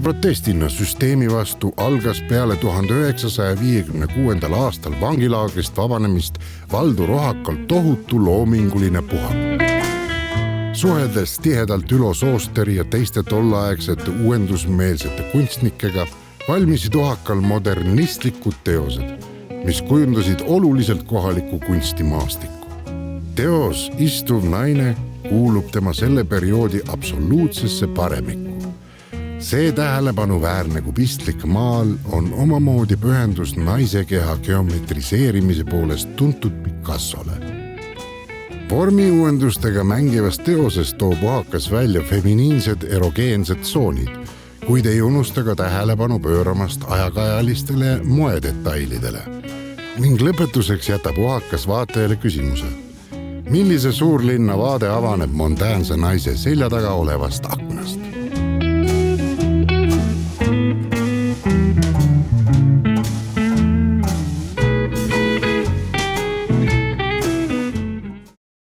protestina süsteemi vastu algas peale 1956. aastal vangilaagrist vabanemist Valdur Ojakal tohutu loominguline puhang. Suheldes tihedalt Ülo Soosteri ja teiste tollaegsete uuendusmeelsete kunstnikega valmisid Ojakal modernistlikud teosed, mis kujundasid oluliselt kohalikku kunstimaastikku. Teos Istuv naine kuulub tema selle perioodi absoluutsesse paremikku. See tähelepanuväärne kubistlik maal on omamoodi pühendus naise keha geometriseerimise poolest tuntud Picassole. Vormiuuendustega mängivas teoses toob Ojakas välja feminiinsed erogeensed tsoonid, kuid ei unusta ka tähelepanu pööramast ajakajalistele moedetailidele. Ning lõpetuseks jätab Ojakas vaatajale küsimuse. Millise suurlinna vaade avaneb montäänse naise selja taga olevast aknast?